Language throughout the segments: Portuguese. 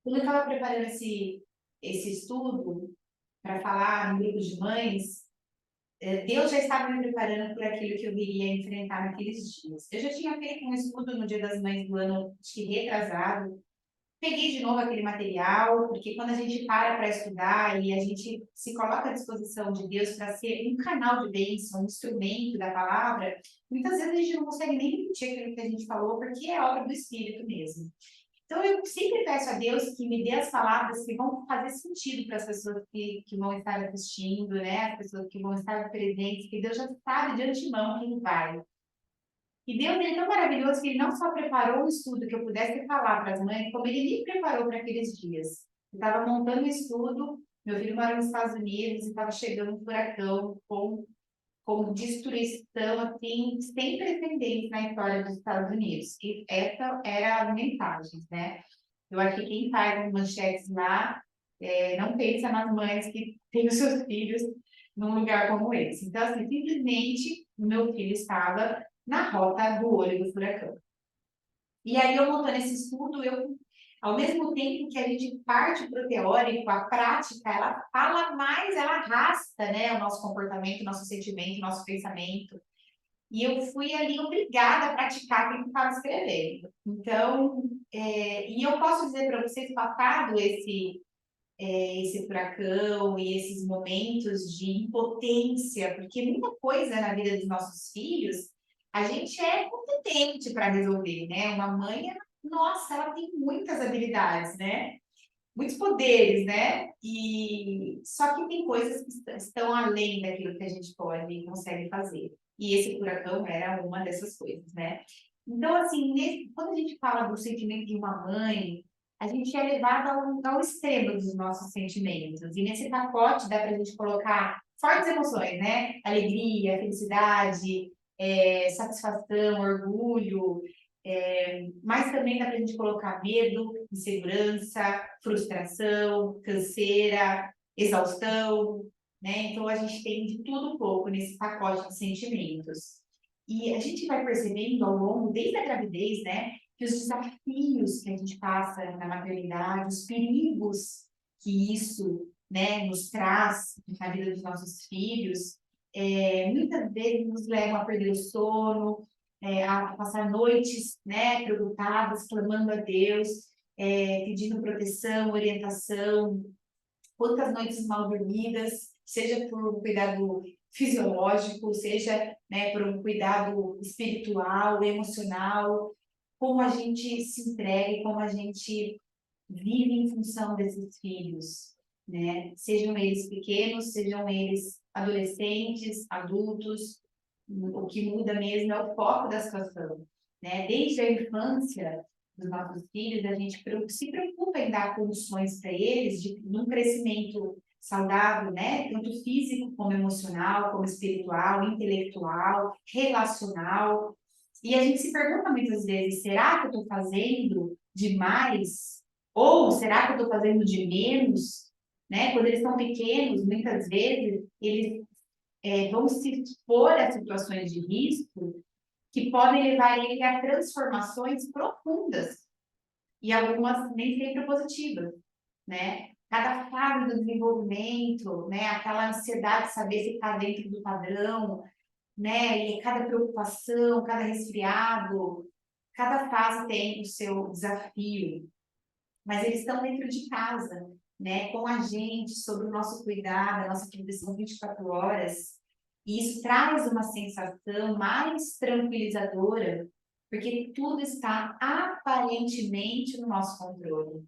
Quando eu estava preparando esse estudo para falar no grupo de mães, Deus já estava me preparando por aquilo que eu viria enfrentar naqueles dias. Eu já tinha feito um estudo no Dia das Mães do ano, acho que retrasado. Peguei de novo aquele material, porque quando a gente para estudar e a gente se coloca à disposição de Deus para ser um canal de bênção, um instrumento da palavra, muitas vezes a gente não consegue nem repetir aquilo que a gente falou, porque é obra do Espírito mesmo. Então, eu sempre peço a Deus que me dê as palavras que vão fazer sentido para as pessoas que vão estar assistindo, né? As pessoas que vão estar presentes, que Deus já sabe de antemão quem vai. E Deus ele é tão maravilhoso que ele não só preparou um estudo que eu pudesse falar para as mães, como ele me preparou para aqueles dias. Eu estava montando o estudo, meu filho mora nos Estados Unidos e estava chegando um furacão com destruição assim, sem precedentes na história dos Estados Unidos. E essa era a mensagem, né? Eu acho que quem faz as manchetes lá não pensa nas mães que têm os seus filhos num lugar como esse. Então, assim, simplesmente o meu filho estava na rota do olho do furacão. E aí, eu montando esse estudo, ao mesmo tempo que a gente parte para o teórico, a prática, ela fala mais, ela arrasta, né, o nosso comportamento, o nosso sentimento, o nosso pensamento. E eu fui ali obrigada a praticar aquilo que estava escrevendo. Então, e eu posso dizer para vocês, passado esse furacão e esses momentos de impotência, porque muita coisa na vida dos nossos filhos, a gente é competente para resolver, né? Uma mãe, nossa, ela tem muitas habilidades, né? Muitos poderes, né? E só que tem coisas que estão além daquilo que a gente pode e consegue fazer. E esse furacão era uma dessas coisas, né? Então, assim, quando a gente fala do sentimento de uma mãe, a gente é levado ao extremo dos nossos sentimentos. E nesse pacote dá para a gente colocar fortes emoções, né? Alegria, felicidade, satisfação, orgulho, mas também dá para a gente colocar medo, insegurança, frustração, canseira, exaustão, né? Então a gente tem de tudo um pouco nesse pacote de sentimentos. E a gente vai percebendo ao longo, desde a gravidez, né, que os desafios que a gente passa na maternidade, os perigos que isso, né, nos traz na vida dos nossos filhos, muitas vezes nos levam a perder o sono, a passar noites, né, preocupadas, clamando a Deus, pedindo proteção, orientação, quantas noites mal dormidas, seja por um cuidado fisiológico, seja, né, por um cuidado espiritual, emocional, como a gente se entrega, como a gente vive em função desses filhos, né? Sejam eles pequenos, sejam eles adolescentes, adultos, o que muda mesmo é o foco da situação, né? Desde a infância dos nossos filhos, a gente se preocupa em dar condições para eles de um crescimento saudável, né? Tanto físico como emocional, como espiritual, intelectual, relacional. E a gente se pergunta muitas vezes, será que eu estou fazendo demais? Ou será que eu estou fazendo de menos? Né? Quando eles são pequenos, muitas vezes, eles vão se expor a situações de risco que podem levar ele a transformações profundas e algumas nem sempre positivas, né? Cada fase do desenvolvimento, né? Aquela ansiedade de saber se está dentro do padrão, né? E cada preocupação, cada resfriado, cada fase tem o seu desafio, mas eles estão dentro de casa, né? Com a gente, sob o nosso cuidado, a nossa proteção 24 horas. E isso traz uma sensação mais tranquilizadora, porque tudo está aparentemente no nosso controle.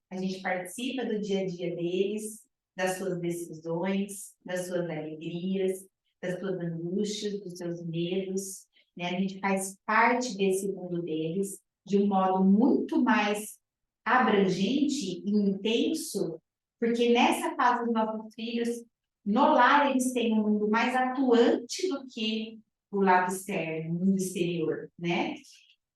A gente participa do dia a dia deles, das suas decisões, das suas alegrias, das suas angústias, dos seus medos, né? A gente faz parte desse mundo deles de um modo muito mais abrangente e intenso, porque nessa fase dos nossos filhos, no lar eles têm um mundo mais atuante do que o lado externo, o mundo exterior, né?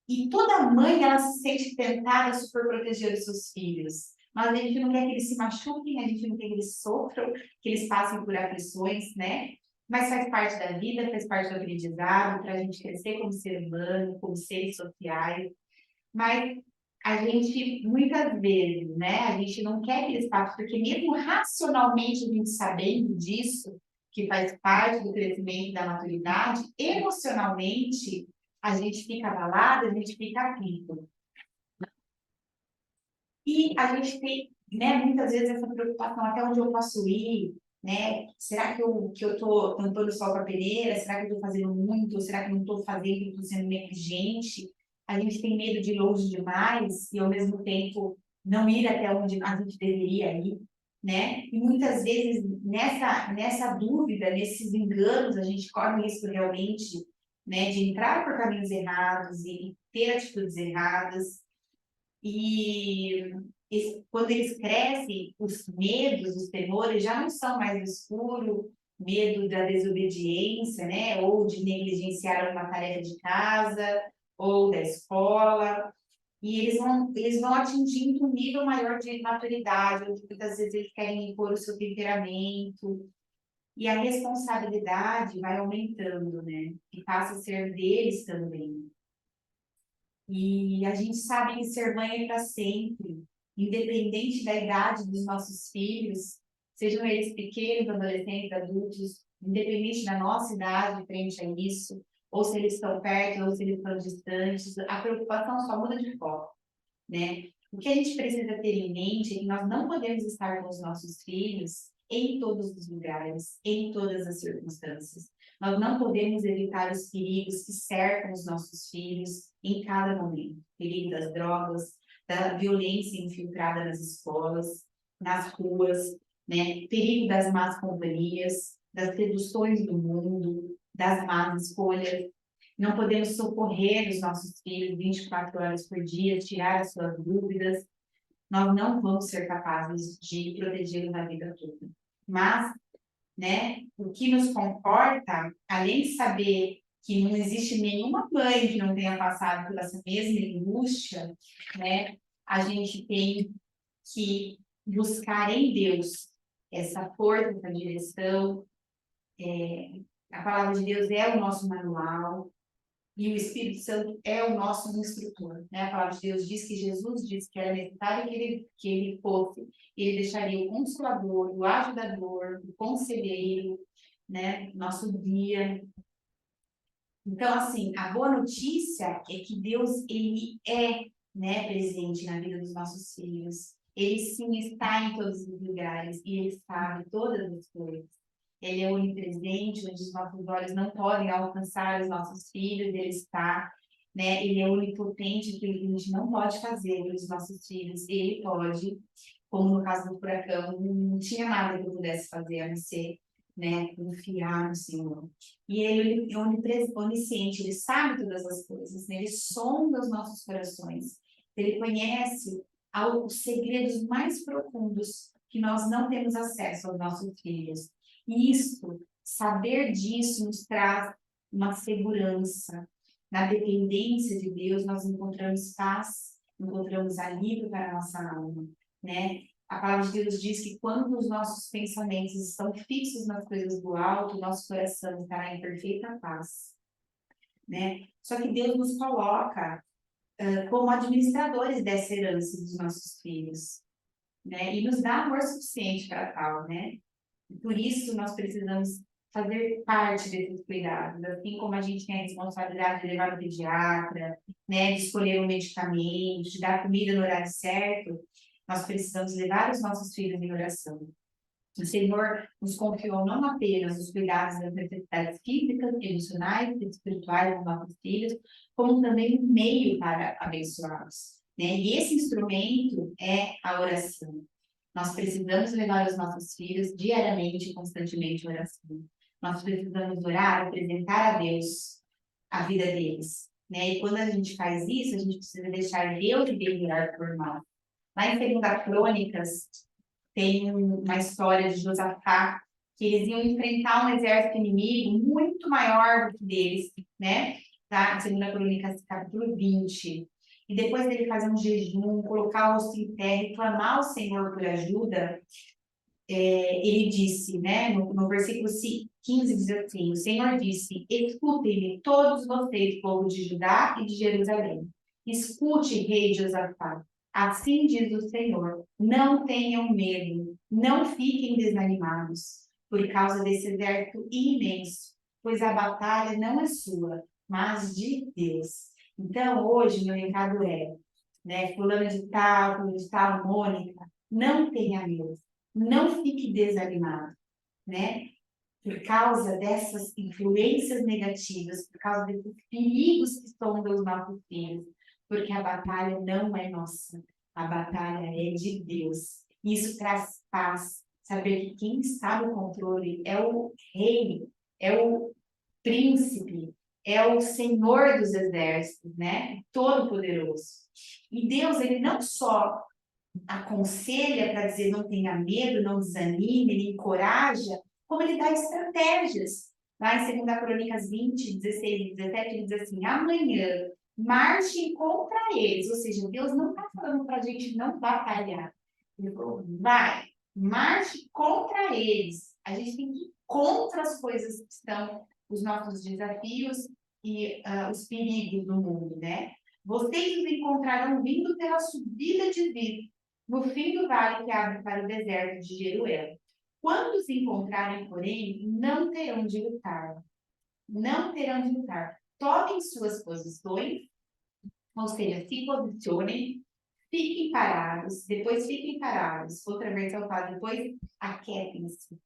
E toda mãe, ela se sente tentada a super proteger os seus filhos. Mas a gente não quer que eles se machuquem, a gente não quer que eles sofram, que eles passem por aflições, né? Mas faz parte da vida, faz parte do aprendizado, para a gente crescer como ser humano, como seres sociais. Mas a gente, muitas vezes, né, a gente não quer aquele espaço, porque mesmo racionalmente a gente sabendo disso, que faz parte do crescimento da maturidade, emocionalmente a gente fica abalado, a gente fica aflito. E a gente tem, né, muitas vezes essa preocupação, até onde eu posso ir, né? Será que eu tô tampando sol com a peneira? Será que eu estou fazendo muito? Será que eu não estou fazendo, estou sendo negligente? A gente tem medo de ir longe demais e, ao mesmo tempo, não ir até onde a gente deveria ir, né? E muitas vezes, nessa dúvida, nesses enganos, a gente corre o risco realmente, né, de entrar por caminhos errados e ter atitudes erradas. E quando eles crescem, os medos, os temores já não são mais escuro, medo da desobediência, né? Ou de negligenciar uma tarefa de casa, ou da escola. E eles vão atingindo um nível maior de maturidade, onde muitas vezes eles querem impor o seu temperamento. E a responsabilidade vai aumentando, né? E passa a ser deles também. E a gente sabe que ser mãe é para sempre, independente da idade dos nossos filhos, sejam eles pequenos, adolescentes, adultos, independente da nossa idade frente a isso, ou se eles estão perto, ou se eles estão distantes, a preocupação só muda de foco, né? O que a gente precisa ter em mente é que nós não podemos estar com os nossos filhos em todos os lugares, em todas as circunstâncias. Nós não podemos evitar os perigos que cercam os nossos filhos em cada momento. Perigo das drogas, da violência infiltrada nas escolas, nas ruas, né? Perigo das más companhias, das seduções do mundo, das más escolhas. Não podemos socorrer os nossos filhos 24 horas por dia, tirar as suas dúvidas. Nós não vamos ser capazes de protegê-los a vida toda. Mas, né, o que nos conforta, além de saber que não existe nenhuma mãe que não tenha passado por essa mesma angústia, né, a gente tem que buscar em Deus essa força, essa direção. A palavra de Deus é o nosso manual, e o Espírito Santo é o nosso instrutor, né? A palavra de Deus diz que Jesus disse que era necessário que ele fosse, ele deixaria o Consolador, o Ajudador, o Conselheiro, né? Nosso guia. Então, assim, a boa notícia é que Deus, ele é, né, presente na vida dos nossos filhos. Ele sim está em todos os lugares e ele sabe todas as coisas. Ele é onipresente, onde os nossos olhos não podem alcançar os nossos filhos, ele está, né? Ele é onipotente, que a gente não pode fazer pelos nossos filhos, ele pode, como no caso do furacão, não tinha nada que eu pudesse fazer a não ser, né, confiar no Senhor. E ele é onisciente, ele sabe todas as coisas, né? Ele sonda os nossos corações, ele conhece os segredos mais profundos que nós não temos acesso aos nossos filhos. E isso, saber disso nos traz uma segurança. Na dependência de Deus, nós encontramos paz, encontramos alívio para a nossa alma, né? A palavra de Deus diz que quando os nossos pensamentos estão fixos nas coisas do alto, nosso coração estará em perfeita paz, né? Só que Deus nos coloca como administradores dessa herança dos nossos filhos, né? E nos dá amor suficiente para tal, né? Por isso, nós precisamos fazer parte desses cuidados, assim como a gente tem a responsabilidade de levar no pediatra, né, de escolher um medicamento, de dar comida no horário certo, nós precisamos levar os nossos filhos em oração. O Senhor nos confiou não apenas os cuidados das necessidades físicas, emocionais e espirituais dos nossos filhos, como também um meio para abençoá-los, né? E esse instrumento é a oração. Nós precisamos levar os nossos filhos diariamente, constantemente em oração. Nós precisamos orar, apresentar a Deus a vida deles, né? E quando a gente faz isso, a gente precisa deixar Deus orar por nós. Lá em 2 Crônicas, tem uma história de Josafá, que eles iam enfrentar um exército inimigo muito maior do que deles, né? Tá? Em 2 Crônicas, capítulo 20. E depois dele fazer um jejum, colocar o rosto em terra e clamar ao Senhor por ajuda, ele disse, né, no versículo 15, diz assim: o Senhor disse: escutem-me todos vocês, povo de Judá e de Jerusalém. Escute, rei Josafá, assim diz o Senhor, não tenham medo, não fiquem desanimados, por causa desse exército imenso, pois a batalha não é sua, mas de Deus. Então, hoje, meu recado é, né, fulano de tal, Mônica, não tenha medo, não fique desanimado, né? Por causa dessas influências negativas, por causa desses perigos que sondam os nossos filhos, porque a batalha não é nossa, a batalha é de Deus. Isso traz paz, saber que quem está no controle é o rei, é o príncipe, é o Senhor dos exércitos, né? Todo-Poderoso. E Deus, ele não só aconselha para dizer não tenha medo, não desanime, ele encoraja, como ele dá estratégias. Lá em 2 Crônicas 20, 16 e 17, ele diz assim, amanhã marche contra eles. Ou seja, Deus não está falando para a gente não batalhar. Ele falou, vai, marche contra eles. A gente tem que ir contra as coisas que estão, os nossos desafios e os perigos do mundo, né? Vocês os encontrarão vindo pela subida de vida, no fim do vale que abre para o deserto de Jeruel. Quando os encontrarem, porém, não terão de lutar. Não terão de lutar. Tomem suas posições, ou seja, se posicionem, fiquem parados, depois fiquem parados. Outra versão fala, depois aquietem-se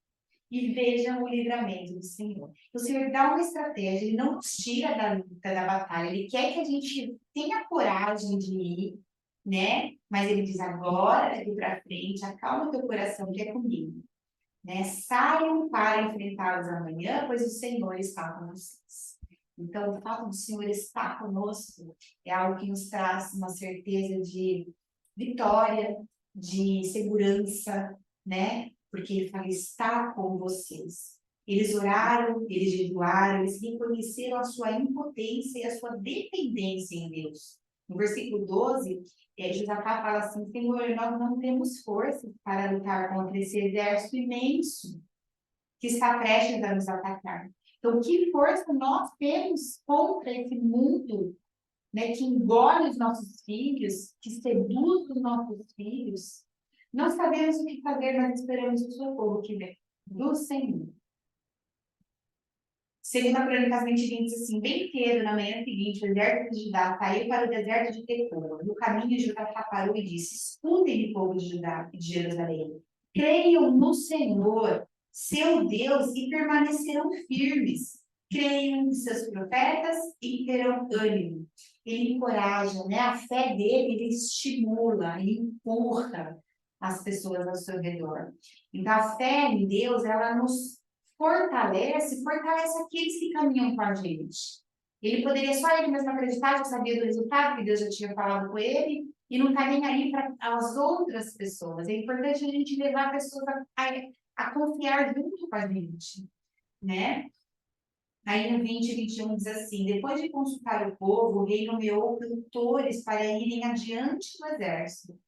e vejam o livramento do Senhor. O Senhor dá uma estratégia, Ele não nos tira da luta, da batalha, Ele quer que a gente tenha coragem de ir, né? Mas Ele diz, agora, daqui para frente, acalma teu coração que é comigo. Né? Saiam para enfrentá-los amanhã, pois o Senhor está com vocês. Então, o fato do Senhor estar conosco é algo que nos traz uma certeza de vitória, de segurança, né? Porque ele fala, está com vocês. Eles oraram, eles jejuaram, eles reconheceram a sua impotência e a sua dependência em Deus. No versículo 12, Josafá fala assim, Senhor, nós não temos força para lutar contra esse exército imenso que está prestes a nos atacar. Então, que força nós temos contra esse mundo, né, que engole os nossos filhos, que seduz os nossos filhos? Não sabemos o que fazer, mas esperamos o socorro que vem do Senhor. 2 Crônicas 20 diz assim, bem cedo, na manhã seguinte, o exército de Judá saiu para o deserto de Tecoa. No caminho, Judá parou e disse, escutem, povo de Judá e de Jerusalém, creiam no Senhor, seu Deus, e permanecerão firmes. Creiam em seus profetas e terão ânimo. Ele encoraja, né? A fé dele, ele estimula, ele empurra as pessoas ao seu redor. Então, a fé em Deus, ela nos fortalece aqueles que caminham com a gente. Ele poderia só ele mesmo acreditar, já sabia do resultado, que Deus já tinha falado com ele, e não está nem aí para as outras pessoas. É importante a gente levar pessoas a confiar junto com a gente, né? Aí no 20 e 21 diz assim, depois de consultar o povo, o rei nomeou cantores para irem adiante do exército,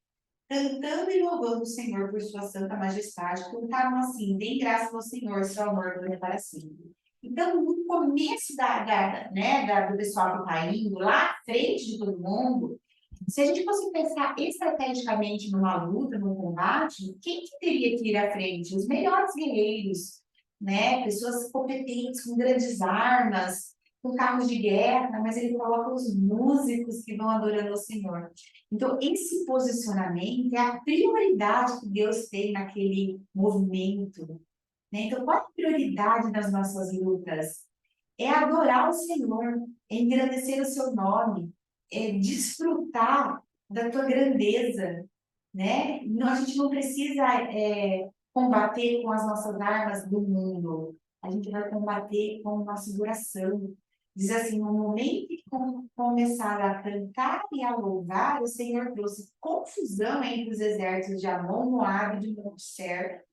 cantando e louvando o Senhor por sua santa majestade, cantavam assim, dêem graças ao Senhor, seu amor dura para sempre. Então, no começo do pessoal que está indo, lá à frente de todo mundo, se a gente fosse pensar estrategicamente numa luta, num combate, quem que teria que ir à frente? Os melhores guerreiros, né? Pessoas competentes, com grandes armas, com carros de guerra, mas ele coloca os músicos que vão adorando ao Senhor. Então, esse posicionamento é a prioridade que Deus tem naquele movimento, né? Então, qual é a prioridade das nossas lutas? É adorar o Senhor, é engrandecer o seu nome, é desfrutar da tua grandeza, né? Não, a gente não precisa combater com as nossas armas do mundo, a gente vai combater com nossa oração. Diz assim, no momento que começaram a cantar e a louvar, o Senhor trouxe confusão entre os exércitos de Amon, Moabe e de Monte Ser,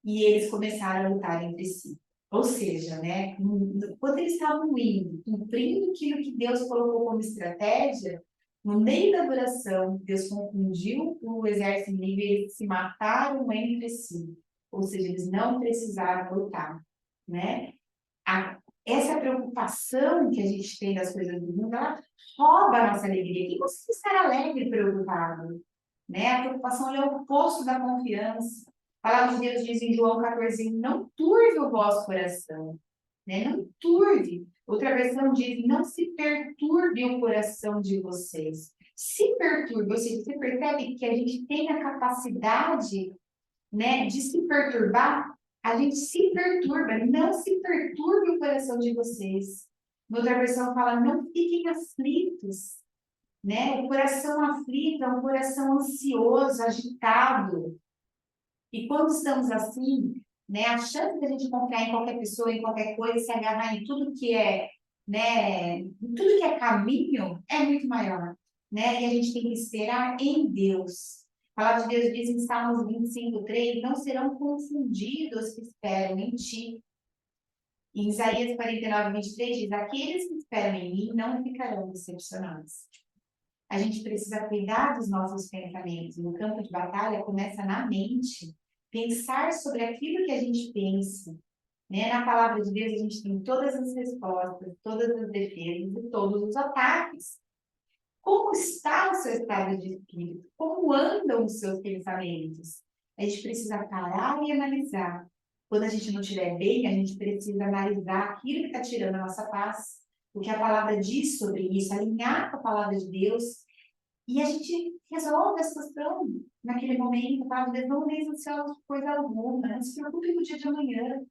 e eles começaram a lutar entre si. Ou seja, né, quando eles estavam indo, cumprindo aquilo que Deus colocou como estratégia, no meio da adoração, Deus confundiu o exército inimigo e eles se mataram entre si. Ou seja, eles não precisaram lutar, né? essa preocupação que a gente tem das coisas do mundo, ela rouba a nossa alegria. Quem você estar alegre e preocupado? Né? A preocupação é o oposto da confiança. A palavra de Deus diz em João 14, não turve o vosso coração, né? Não turve. Outra versão diz, não se perturbe o coração de vocês. Se perturbe, ou seja, você percebe que a gente tem a capacidade, né, de se perturbar, a gente se perturba, não se perturbe o coração de vocês. Outra versão fala, não fiquem aflitos, né? O coração aflito é um coração ansioso, agitado. E quando estamos assim, né, a chance de a gente confiar em qualquer pessoa, em qualquer coisa, se agarrar em tudo que é, né, em tudo que é caminho, é muito maior, né? E a gente tem que esperar em Deus. A palavra de Deus diz em Salmos 25:3, não serão confundidos os que esperam em ti. Em Isaías 49:23 diz, aqueles que esperam em mim não ficarão decepcionados. A gente precisa cuidar dos nossos pensamentos. No campo de batalha começa na mente. Pensar sobre aquilo que a gente pensa. Né? Na palavra de Deus a gente tem todas as respostas, todas as defesas e todos os ataques. Como está o seu estado de espírito? Como andam os seus pensamentos? A gente precisa parar e analisar. Quando a gente não estiver bem, a gente precisa analisar aquilo que está tirando a nossa paz. O que a palavra diz sobre isso, alinhar com a palavra de Deus. E a gente resolve a situação naquele momento, tá? Deus não deixa ansioso de coisa alguma, não se preocupe com o dia de amanhã,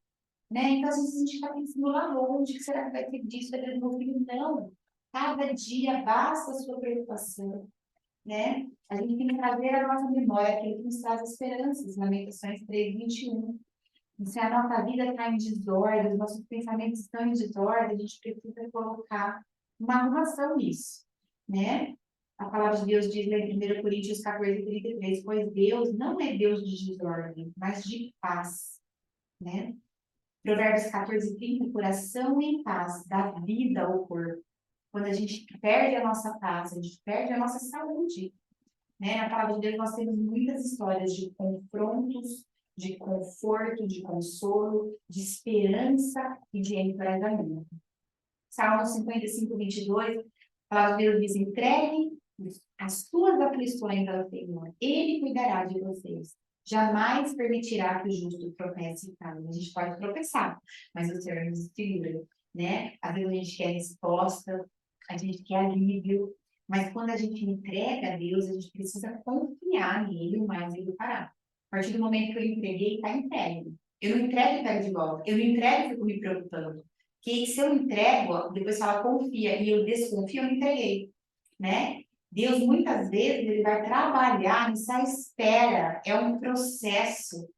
né? Então, às vezes, a gente está pensando lá longe, que será que vai ter disso, vai ter do meu filho? Não. Cada dia basta a sua preocupação, né? A gente tem que trazer a nossa memória aquilo que nos traz esperanças, Lamentações 3:21. E se a nossa vida está em desordem, os nossos pensamentos estão em desordem, a gente precisa colocar uma arrumação nisso, né? A palavra de Deus diz lá em 1 Coríntios 14:33, pois Deus não é Deus de desordem, mas de paz, né? Provérbios 14:30, coração em paz, dá vida ao corpo. Quando a gente perde a nossa paz, a gente perde a nossa saúde, né? Na palavra de Deus nós temos muitas histórias de confrontos, de conforto, de consolo, de esperança e de encorajamento. Salmo 55:22, a palavra de Deus diz, entregue as suas aflições ao Senhor, Ele cuidará de vocês. Jamais permitirá que o justo tropece e caia. A gente pode tropeçar, mas o Senhor nos segura, né? Às vezes a gente quer resposta, a gente quer alívio, mas quando a gente entrega a Deus, a gente precisa confiar nele o mais ele fará. A partir do momento que eu entreguei, está entregue. Eu não entrego e pego de volta. Eu não entrego e fico me preocupando. Que se eu entrego, depois fala confia, e eu desconfio, eu não entreguei, né? Deus, muitas vezes, ele vai trabalhar nessa espera, é um processo,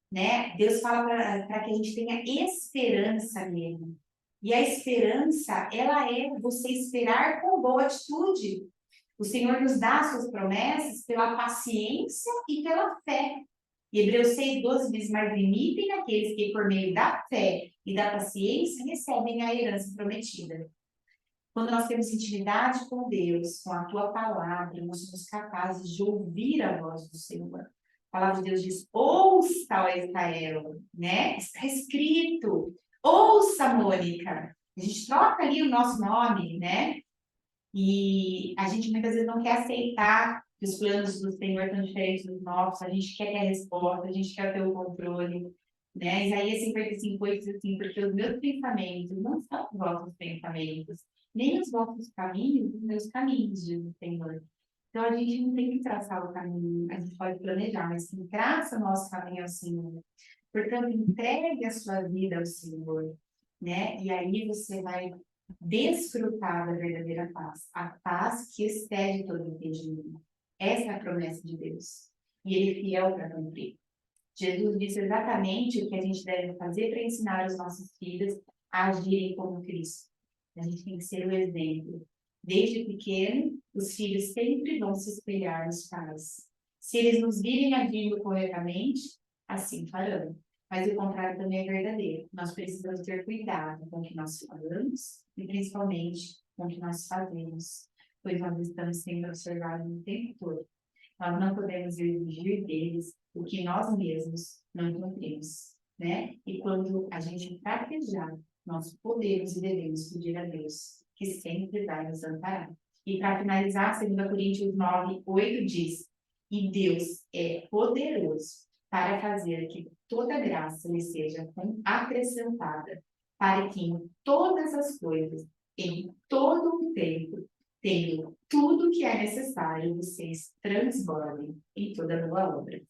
né? Deus fala para que a gente tenha esperança nele. E a esperança, ela é você esperar com boa atitude. O Senhor nos dá as suas promessas pela paciência e pela fé. E Hebreus 6:12 diz, mas limitem aqueles que, por meio da fé e da paciência, recebem a herança prometida. Quando nós temos intimidade com Deus, com a tua palavra, nós somos capazes de ouvir a voz do Senhor. A palavra de Deus diz, ouça, ó Israel, né? Está escrito, ouça, Mônica. A gente troca ali o nosso nome, né? E a gente muitas vezes não quer aceitar que os planos do Senhor são diferentes dos nossos, a gente quer ter a resposta, a gente quer ter o controle, né? Isaías 55:8 diz assim, porque os meus pensamentos não são os vossos pensamentos, nem os vossos caminhos, os meus caminhos, diz o Senhor. Então a gente não tem que traçar o caminho, a gente pode planejar, mas quem traça o nosso caminho é o Senhor. Portanto, entregue a sua vida ao Senhor, né? E aí você vai desfrutar da verdadeira paz, a paz que excede todo entendimento. Essa é a promessa de Deus. E Ele é fiel para cumprir. Jesus disse exatamente o que a gente deve fazer para ensinar os nossos filhos a agirem como Cristo. A gente tem que ser o exemplo. Desde pequeno, os filhos sempre vão se espelhar nos pais. Se eles nos virem agindo corretamente, assim farão. Mas o contrário também é verdadeiro. Nós precisamos ter cuidado com o que nós falamos e principalmente com o que nós fazemos, pois nós estamos sendo observados o tempo todo. Nós não podemos exigir deles o que nós mesmos não cumprimos, né? E quando a gente fraquejar, nós podemos e devemos pedir a Deus, que sempre vai nos amparar. E para finalizar, 2 Coríntios 9, 8 diz: e Deus é poderoso para fazer que toda graça lhe seja acrescentada, para que em todas as coisas, em todo o tempo, tendo tudo que é necessário, vocês transbordem em toda boa obra.